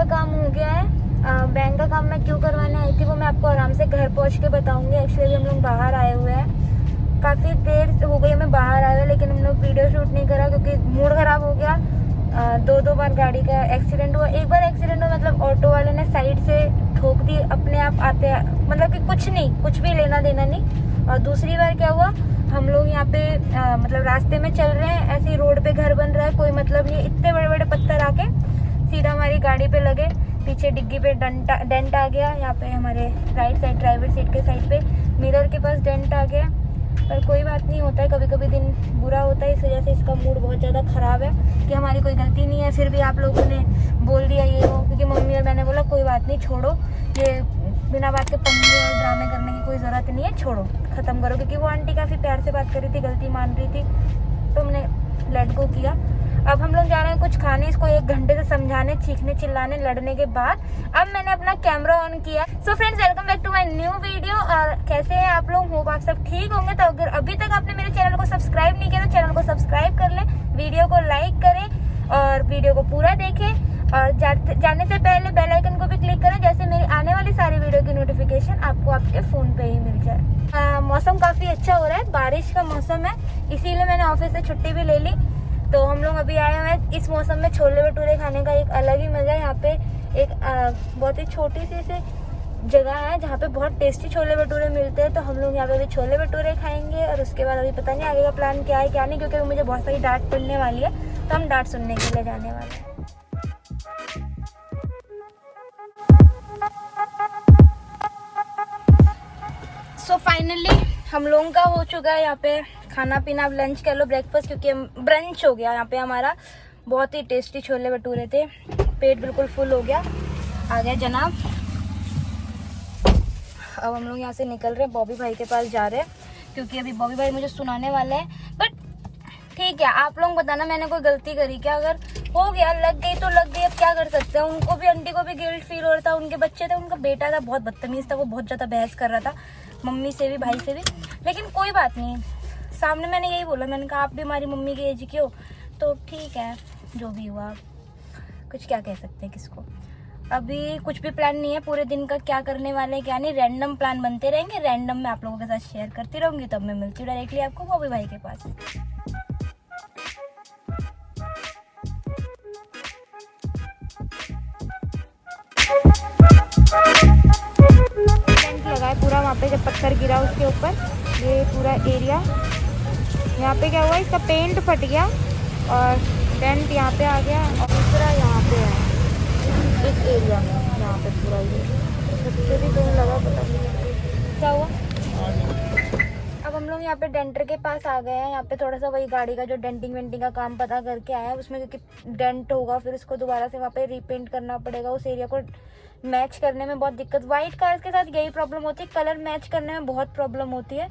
का काम हो गया है। बैंक का काम मैं क्यों करवाने आई थी वो मैं आपको आराम से घर पहुंच के बताऊंगी। एक्चुअली हम लोग बाहर आए हुए हैं, काफ़ी देर हो गई हमें बाहर आए हुए, लेकिन हम लोग वीडियो शूट नहीं करा क्योंकि मूड ख़राब हो गया। दो बार गाड़ी का एक्सीडेंट हुआ। एक बार एक्सीडेंट हुआ मतलब ऑटो वाले ने साइड से ठोक दी अपने आप आते, मतलब कि कुछ भी लेना देना नहीं। और दूसरी बार क्या हुआ, हम लोग यहाँ पे मतलब रास्ते में चल रहे हैं, ऐसे ही रोड पे घर बन रहा है, कोई मतलब नहीं, इतने बड़े बड़े पत्थर आके सीधा हमारी गाड़ी पे लगे, पीछे डिग्गी पे डेंट आ गया। यहाँ पे हमारे राइट साइड ड्राइवर सीट के साइड पे मिरर के पास डेंट आ गया। पर कोई बात नहीं, होता है, कभी कभी दिन बुरा होता है, इस वजह से इसका मूड बहुत ज़्यादा ख़राब है कि हमारी कोई गलती नहीं है, फिर भी आप लोगों ने बोल दिया ये वो। क्योंकि मम्मी और मैंने बोला कोई बात नहीं, छोड़ो, ये बिना बात के पंगे और ड्रामे करने की कोई ज़रूरत नहीं है, छोड़ो, ख़त्म करो। क्योंकि वो आंटी काफ़ी प्यार से बात कर रही थी, गलती मान रही थी, तो हमने लेट गो किया। अब हम लोग जा रहे हैं कुछ खाने, इसको 1 घंटे से समझाने, चीखने चिल्लाने लड़ने के बाद अब मैंने अपना कैमरा ऑन किया। So friends, welcome back to my new video. और कैसे हैं आप लोग? होप आप सब ठीक होंगे। तो अगर अभी तक आपने मेरे चैनल को सब्सक्राइब नहीं किया तो चैनल को सब्सक्राइब कर लें, वीडियो को लाइक करें और वीडियो को पूरा देखें। और जाने से पहले बेल आइकन को भी क्लिक करें, जैसे मेरी आने वाली सारी वीडियो की नोटिफिकेशन आपको आपके फ़ोन पे ही मिल जाए। मौसम काफ़ी अच्छा हो रहा है, बारिश का मौसम है, इसीलिए मैंने ऑफिस से छुट्टी भी ले ली। तो हम लोग अभी आए हुए हैं इस मौसम में छोले भटूरे खाने का एक अलग ही मज़ा है। यहाँ पे एक बहुत ही छोटी सी जगह है जहाँ पे बहुत टेस्टी छोले भटूरे मिलते हैं। तो हम लोग यहाँ पे अभी छोले भटूरे खाएंगे और उसके बाद अभी पता नहीं आगे का प्लान क्या है क्या नहीं, क्योंकि मुझे बहुत सारी डांट पड़ने वाली है, तो हम डांट सुनने के लिए जाने वाले हैं। सो फाइनली हम लोगों का हो चुका है यहाँ पे खाना पीना। अब लंच कह लो, ब्रेकफास्ट, क्योंकि ब्रंच हो गया यहाँ पे हमारा। बहुत ही टेस्टी छोले भटूरे थे, पेट बिल्कुल फुल हो गया। आ गया जनाब। अब हम लोग यहाँ से निकल रहे हैं, बॉबी भाई के पास जा रहे हैं, क्योंकि अभी बॉबी भाई मुझे सुनाने वाले हैं। बट ठीक है, आप लोग बताना मैंने कोई गलती करी क्या? अगर हो गया, लग गई तो लग गई, अब क्या कर सकते हैं। उनको भी, आंटी को भी गिल्ट फील हो रहा था, उनके बच्चे थे, उनका बेटा था, बहुत बदतमीज था, वो बहुत ज़्यादा बहस कर रहा था मम्मी से भी भाई से भी। लेकिन कोई बात नहीं, सामने मैंने यही बोला, मैंने कहा आप भी हमारी मम्मी की एज की हो, तो ठीक है, जो भी हुआ, कुछ क्या कह सकते हैं किसको। अभी कुछ भी प्लान नहीं है पूरे दिन का, क्या करने वाले हैं क्या नहीं, रैंडम प्लान बनते रहेंगे, रैंडम मैं आप लोगों के साथ शेयर करती रहूँगी। तब मैं मिलती हूँ डायरेक्टली आपको बॉबी भाई के पास। टेंट लगा है पूरा वहाँ पे, जब पत्थर गिरा उसके ऊपर, ये पूरा एरिया। यहाँ पे क्या हुआ, इसका पेंट फट गया और टेंट यहाँ पे आ गया, और दूसरा यहाँ पे है इस एरिया में, यहाँ पे पूरा ये सबसे भी कहीं लगा, पता नहीं क्या हुआ। अब हम लोग यहाँ पे डेंटर के पास आ गए हैं। यहाँ पे थोड़ा सा वही गाड़ी का जो डेंटिंग वेंटिंग का काम पता करके आया है उसमें, क्योंकि डेंट होगा फिर उसको दोबारा से वहाँ पे रीपेंट करना पड़ेगा। उस एरिया को मैच करने में बहुत दिक्कत, वाइट कार्स के साथ यही प्रॉब्लम होती है, कलर मैच करने में बहुत प्रॉब्लम होती है।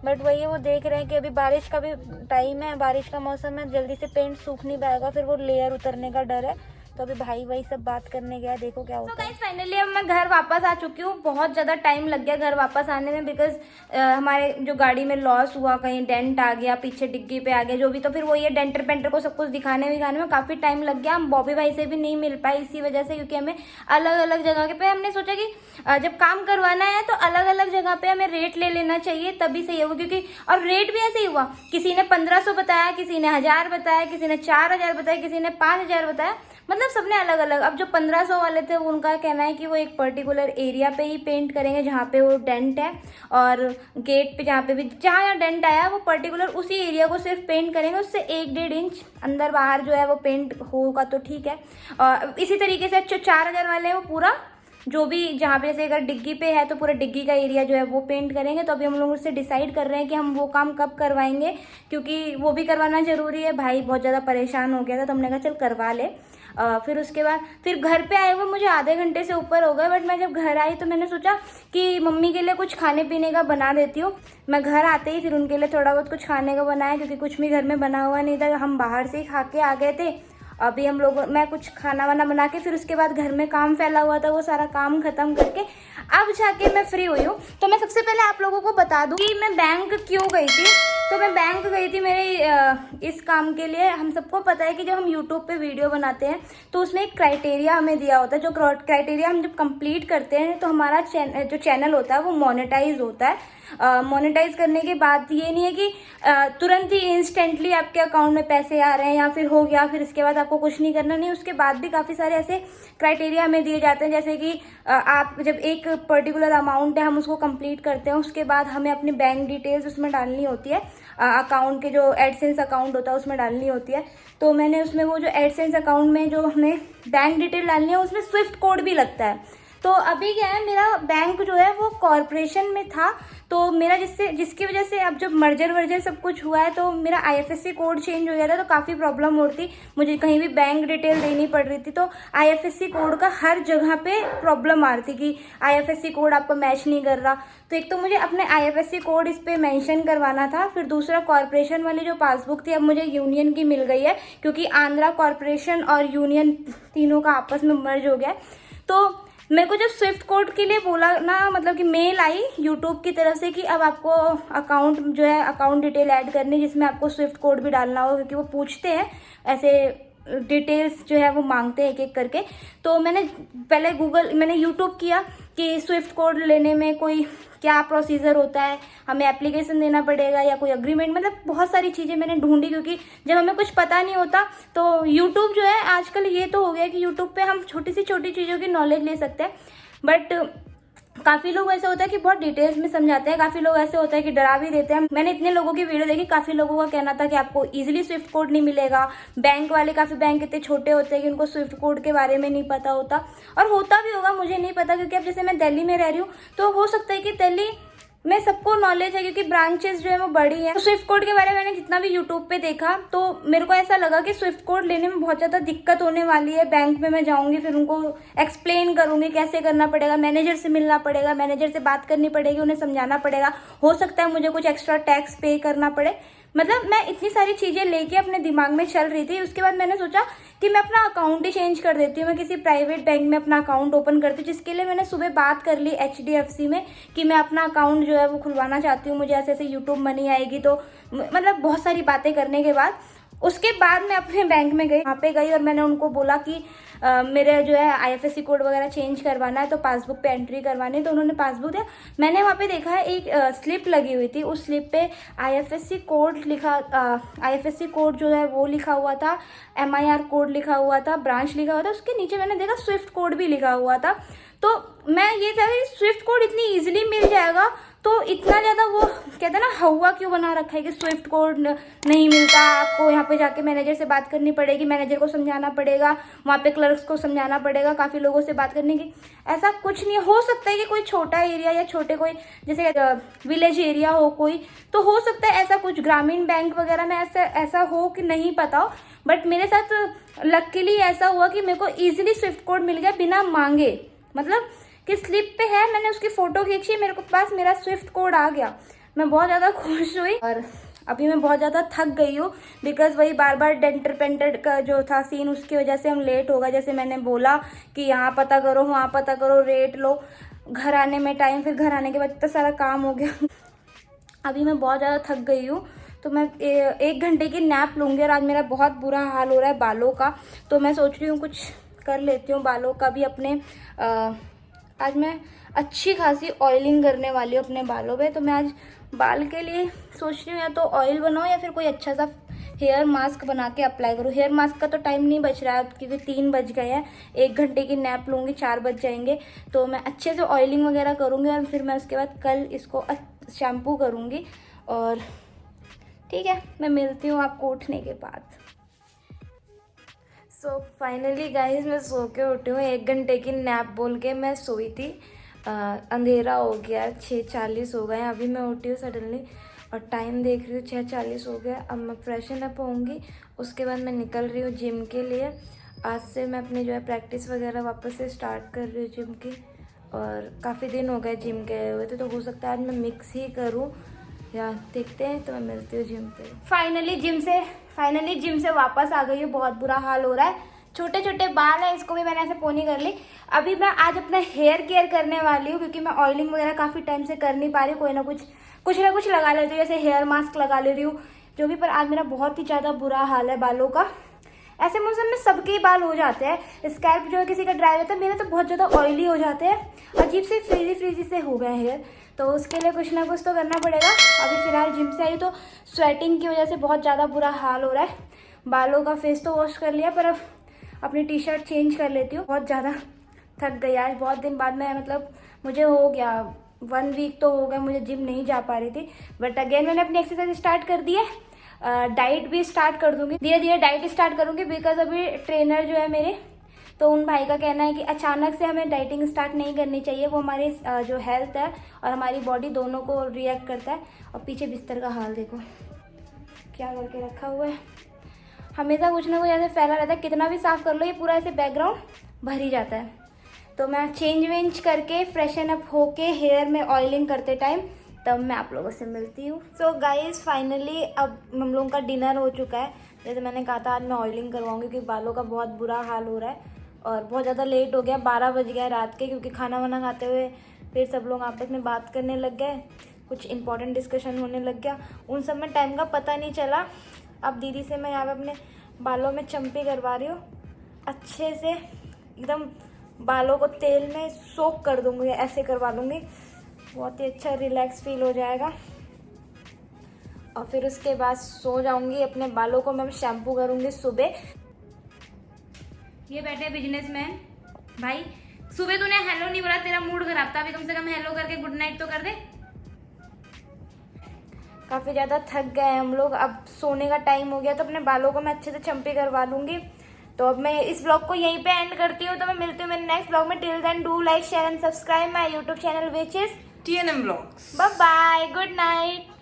बट वही है, वो देख रहे हैं कि अभी बारिश का भी टाइम है, बारिश का मौसम है, जल्दी से पेंट सूख नहीं पाएगा, फिर वो लेयर उतरने का डर है। तो अभी भाई वही सब बात करने गया, देखो क्या होता है। फाइनली अब मैं घर वापस आ चुकी हूँ। बहुत ज़्यादा टाइम लग गया घर वापस आने में, बिकॉज हमारे जो गाड़ी में लॉस हुआ, कहीं डेंट आ गया, पीछे डिग्गी पे आ गया, जो भी, तो फिर वो ये डेंटर पेंटर को सब कुछ दिखाने में काफ़ी टाइम लग गया। हम बॉबी भाई से भी नहीं मिल पाए इसी वजह से, क्योंकि हमें अलग अलग जगह पे हमने सोचा कि जब काम करवाना है तो अलग अलग जगह पे हमें रेट ले लेना चाहिए, तभी सही होगा। क्योंकि और रेट भी ऐसे ही हुआ, किसी ने 1500 बताया, किसी ने 1000 बताया, किसी ने 4000 बताया, किसी ने 5000 बताया, मतलब सबने अलग अलग। अब जो 1500 वाले थे उनका कहना है कि वो एक पर्टिकुलर एरिया पे ही पेंट करेंगे जहाँ पे वो डेंट है, और गेट पे जहाँ पे भी जहाँ डेंट आया वो पर्टिकुलर उसी एरिया को सिर्फ पेंट करेंगे, उससे 1-1.5 इंच अंदर बाहर जो है वो पेंट होगा तो ठीक है। और इसी तरीके से जो 4000 वाले हैं वो पूरा जो भी जहाँ पे, जैसे अगर डिग्गी पे है तो पूरा डिग्गी का एरिया जो है वो पेंट करेंगे। तो अभी हम लोग उससे डिसाइड कर रहे हैं कि हम वो काम कब करवाएंगे, क्योंकि वो भी करवाना ज़रूरी है। भाई बहुत ज़्यादा परेशान हो गया था, तो हमने कहा चल करवा ले। फिर उसके बाद फिर घर पे आए हुए मुझे आधे घंटे से ऊपर हो गए। बट मैं जब घर आई तो मैंने सोचा कि मम्मी के लिए कुछ खाने पीने का बना देती हूँ। मैं घर आते ही फिर उनके लिए थोड़ा बहुत कुछ खाने का बनाया, क्योंकि कुछ भी घर में बना हुआ नहीं था, हम बाहर से ही खा के आ गए थे। अभी हम लोग, मैं कुछ खाना वाना बना के, फिर उसके बाद घर में काम फैला हुआ था, वो सारा काम खत्म करके अब जाके मैं फ्री हुई हूँ। तो मैं सबसे पहले आप लोगों को बता दूँ कि मैं बैंक क्यों गई थी। तो मैं बैंक गई थी मेरे इस काम के लिए। हम सबको पता है कि जब हम यूट्यूब पे वीडियो बनाते हैं तो उसमें एक क्राइटेरिया हमें दिया होता है। जो क्राइटेरिया हम जब कंप्लीट करते हैं तो हमारा जो चैनल होता है वो मोनेटाइज होता है। मोनेटाइज करने के बाद ये नहीं है कि तुरंत ही इंस्टेंटली आपके अकाउंट में पैसे आ रहे हैं या फिर हो गया फिर इसके बाद आपको कुछ नहीं करना, नहीं। उसके बाद भी काफ़ी सारे ऐसे क्राइटेरिया हमें दिए जाते हैं, जैसे कि आप जब एक पर्टिकुलर अमाउंट है हम उसको कंप्लीट करते हैं, उसके बाद हमें अपनी बैंक डिटेल्स उसमें डालनी होती है। अकाउंट के जो एडसेंस अकाउंट होता है उसमें डालनी होती है। तो मैंने उसमें वो जो एडसेंस अकाउंट में जो हमें बैंक डिटेल डालनी है उसमें स्विफ्ट कोड भी लगता है। तो अभी क्या है, मेरा बैंक जो है वो कॉरपोरेशन में था, तो मेरा जिसकी वजह से अब जब मर्जर सब कुछ हुआ है तो मेरा आईएफएससी कोड चेंज हो गया था, तो काफ़ी प्रॉब्लम हो रही थी। मुझे कहीं भी बैंक डिटेल देनी पड़ रही थी, तो आईएफएससी कोड का हर जगह पे प्रॉब्लम आ रही थी कि आईएफएससी कोड आपको मैच नहीं कर रहा। तो एक तो मुझे अपने आईएफएससी कोड इस पर मैंशन करवाना था, फिर दूसरा कॉरपोरेशन वाली जो पासबुक थी अब मुझे यूनियन की मिल गई है, क्योंकि आंध्रा कॉरपोरेशन और यूनियन तीनों का आपस में मर्ज हो गया। तो मेरे को जब स्विफ्ट कोड के लिए बोला ना, मतलब कि मेल आई यूट्यूब की तरफ से कि अब आपको अकाउंट जो है अकाउंट डिटेल ऐड करनी, जिसमें आपको स्विफ्ट कोड भी डालना होगा, क्योंकि वो पूछते हैं ऐसे डिटेल्स जो है वो मांगते हैं एक एक करके। तो मैंने पहले यूट्यूब किया कि स्विफ्ट कोड लेने में कोई क्या प्रोसीजर होता है, हमें एप्लीकेशन देना पड़ेगा या कोई अग्रीमेंट, मतलब बहुत सारी चीज़ें मैंने ढूंढी, क्योंकि जब हमें कुछ पता नहीं होता तो यूट्यूब जो है आजकल ये तो हो गया कि यूट्यूब पे हम छोटी सी छोटी चीज़ों की नॉलेज ले सकते हैं। बट काफ़ी लोग ऐसे होता है कि बहुत डिटेल्स में समझाते हैं, काफ़ी लोग ऐसे होता है कि डरा भी देते हैं। मैंने इतने लोगों की वीडियो देखी, काफ़ी लोगों का कहना था कि आपको इजीली स्विफ्ट कोड नहीं मिलेगा, बैंक वाले काफ़ी बैंक इतने छोटे होते हैं कि उनको स्विफ्ट कोड के बारे में नहीं पता होता, और होता भी होगा, मुझे नहीं पता, क्योंकि अब जैसे मैं दिल्ली में रह रही हूँ तो हो सकता है कि दिल्ली में सबको नॉलेज है क्योंकि ब्रांचेस जो है वो बड़ी है। तो स्विफ्ट कोड के बारे में मैंने जितना भी यूट्यूब पे देखा तो मेरे को ऐसा लगा कि स्विफ्ट कोड लेने में बहुत ज़्यादा दिक्कत होने वाली है। बैंक में मैं जाऊंगी, फिर उनको एक्सप्लेन करूंगी कैसे करना पड़ेगा, मैनेजर से मिलना पड़ेगा, मैनेजर से बात करनी पड़ेगी, उन्हें समझाना पड़ेगा, हो सकता है मुझे कुछ एक्स्ट्रा टैक्स पे करना पड़े। मतलब मैं इतनी सारी चीज़ें लेके अपने दिमाग में चल रही थी। उसके बाद मैंने सोचा कि मैं अपना अकाउंट ही चेंज कर देती हूँ, मैं किसी प्राइवेट बैंक में अपना अकाउंट ओपन करती हूँ, जिसके लिए मैंने सुबह बात कर ली HDFC में कि मैं अपना अकाउंट जो है वो खुलवाना चाहती हूँ, मुझे ऐसे ऐसे यूट्यूब मनी आएगी। तो मतलब बहुत सारी बातें करने के बाद उसके बाद मैं अपने बैंक में गई, वहाँ पे गई और मैंने उनको बोला कि मेरे जो है आईएफएससी कोड वगैरह चेंज करवाना है, तो पासबुक पे एंट्री करवानी है। तो उन्होंने पासबुक दिया, मैंने वहाँ पे देखा है एक स्लिप लगी हुई थी, उस स्लिप पे आईएफएससी कोड जो है वो लिखा हुआ था, MIR कोड लिखा हुआ था, ब्रांच लिखा हुआ था, उसके नीचे मैंने देखा स्विफ्ट कोड भी लिखा हुआ था। तो मैं ये था कि स्विफ्ट कोड इतनी ईजिली मिल जाएगा, तो इतना ज़्यादा वो कहते हैं ना हवा क्यों बना रखा है कि स्विफ्ट कोड नहीं मिलता, आपको यहाँ पे जाके मैनेजर से बात करनी पड़ेगी, मैनेजर को समझाना पड़ेगा, वहाँ पे क्लर्क्स को समझाना पड़ेगा, काफ़ी लोगों से बात करने की। ऐसा कुछ नहीं, हो सकता है कि कोई छोटा एरिया या छोटे कोई जैसे विलेज एरिया हो कोई, तो हो सकता है ऐसा कुछ ग्रामीण बैंक वगैरह में ऐसा हो कि नहीं पता हो। बट मेरे साथ लकीली ऐसा हुआ कि मेरे को ईजिली स्विफ्ट कोड मिल गया बिना मांगे, मतलब कि स्लिप पे है, मैंने उसकी फ़ोटो खींची, मेरे को पास मेरा स्विफ्ट कोड आ गया। मैं बहुत ज़्यादा खुश हुई और अभी मैं बहुत ज़्यादा थक गई हूँ, बिकॉज वही बार बार डेंटर पेंटर का जो था सीन, उसकी वजह से हम लेट हो गए। जैसे मैंने बोला कि यहाँ पता करो, वहाँ पता करो, रेट लो, घर आने में टाइम, फिर घर आने के बाद इतना सारा काम हो गया। अभी मैं बहुत ज़्यादा थक गई हूँ, तो मैं 1 घंटे की नैप लूँगी और आज मेरा बहुत बुरा हाल हो रहा है बालों का, तो मैं सोच रही हूँ कुछ कर लेती हूँ बालों का भी अपने। आज मैं अच्छी खासी ऑयलिंग करने वाली हूँ अपने बालों पे, तो मैं आज बाल के लिए सोच रही हूँ या तो ऑयल बनाऊँ या फिर कोई अच्छा सा हेयर मास्क बना के अप्लाई करूँ। हेयर मास्क का तो टाइम नहीं बच रहा है क्योंकि 3 बज गए हैं, 1 घंटे की नैप लूँगी, 4 बज जाएंगे, तो मैं अच्छे से ऑयलिंग वगैरह करूँगी और फिर मैं उसके बाद कल इसको शैम्पू करूँगी। और ठीक है, मैं मिलती हूँ आपको उठने के बाद। सो फाइनली गाइस मैं सो के उठी हूँ, 1 घंटे की नैप बोल के मैं सोई थी। अंधेरा हो गया, 6:40 हो गए, अभी मैं उठी हूँ सडनली और टाइम देख रही हूँ 6:40 हो गया। अब मैं फ्रेशन अप होंगी, उसके बाद मैं निकल रही हूँ जिम के लिए। आज से मैं अपनी जो है प्रैक्टिस वगैरह वापस से स्टार्ट कर रही हूँ जिम की, और काफ़ी दिन हो गए जिम गए हुए थे, तो हो सकता है आज मैं मिक्स ही करूँ या देखते हैं। तो मैं मिलती हूँ जिम पे। फाइनली जिम से वापस आ गई हूँ, बहुत बुरा हाल हो रहा है, छोटे छोटे बाल है, इसको भी मैंने ऐसे पोनी कर ली। अभी मैं आज अपना हेयर केयर करने वाली हूँ क्योंकि मैं ऑयलिंग वगैरह काफ़ी टाइम से कर नहीं पा रही हूँ, कोई ना कुछ कुछ ना कुछ लगा लेती हूँ, जैसे हेयर मास्क लगा ले रही हूँ जो भी। पर आज मेरा बहुत ही ज़्यादा बुरा हाल है बालों का। ऐसे मौसम में सबके ही बाल हो जाते हैं, स्कैल्प जो है किसी का ड्राई रहता है, मेरे तो बहुत ज़्यादा ऑयली हो जाते हैं, अजीब से फ्रीजी से हो गए हेयर। तो उसके लिए कुछ ना कुछ तो करना पड़ेगा। अभी फ़िलहाल जिम से आई तो स्वेटिंग की वजह से बहुत ज़्यादा बुरा हाल हो रहा है। बालों का फेस तो वॉश कर लिया, पर अब अपनी टी शर्ट चेंज कर लेती हूँ। बहुत ज़्यादा थक गई आज, बहुत दिन बाद मैं मतलब मुझे हो गया 1 वीक तो हो गया मुझे जिम नहीं जा पा रही थी। बट अगेन मैंने अपनी एक्सरसाइज स्टार्ट कर दी है, डाइट भी स्टार्ट कर दूंगी, धीरे धीरे डाइट स्टार्ट करूंगी। बिकॉज अभी ट्रेनर जो है मेरे, तो उन भाई का कहना है कि अचानक से हमें डाइटिंग स्टार्ट नहीं करनी चाहिए, वो हमारी जो हेल्थ है और हमारी बॉडी दोनों को रिएक्ट करता है। और पीछे बिस्तर का हाल देखो क्या करके रखा हुआ है, हमेशा कुछ ना कुछ ऐसे फैला रहता है, कितना भी साफ कर लो ये पूरा ऐसे बैकग्राउंड भर ही जाता है। तो मैं चेंज वेंज करके फ्रेशन अप होके हेयर में ऑयलिंग करते टाइम तब मैं आप लोगों से मिलती हूँ। सो गाइज फाइनली अब हम लोगों का डिनर हो चुका है। जैसे मैंने कहा था आज मैं ऑयलिंग करवाऊंगी क्योंकि बालों का बहुत बुरा हाल हो रहा है और बहुत ज़्यादा लेट हो गया, 12 बज गया रात के, क्योंकि खाना वाना खाते हुए फिर सब लोग आपस में बात करने लग गए, कुछ इंपॉर्टेंट डिस्कशन होने लग गया, उन सब में टाइम का पता नहीं चला। अब दीदी से मैं यहाँ पे अपने बालों में चम्पी करवा रही हूँ, अच्छे से एकदम बालों को तेल में सोक कर दूँगी, ऐसे करवा लूँगी, बहुत ही अच्छा रिलैक्स फील हो जाएगा। और फिर उसके बाद सो जाऊँगी। अपने बालों को मैं शैम्पू करूँगी सुबह। ये बैठे बिजनेसमैन भाई, सुबह तूने हेलो नहीं बोला, तेरा मूड खराब था, अभी कम से कम हेलो करके गुड नाइट तो कर दे। काफ़ी ज़्यादा थक गए हैं हम लोग, अब सोने का टाइम हो गया, तो अपने बालों को मैं अच्छे से चम्पी करवा लूँगी। तो अब मैं इस ब्लॉग को यहीं पे एंड करती हूँ, तो मैं मिलती हूँ मेरे नेक्स्ट ब्लॉग में। Till then do like share and subscribe my YouTube channel which is TNM Vlogs. Bye bye, good night.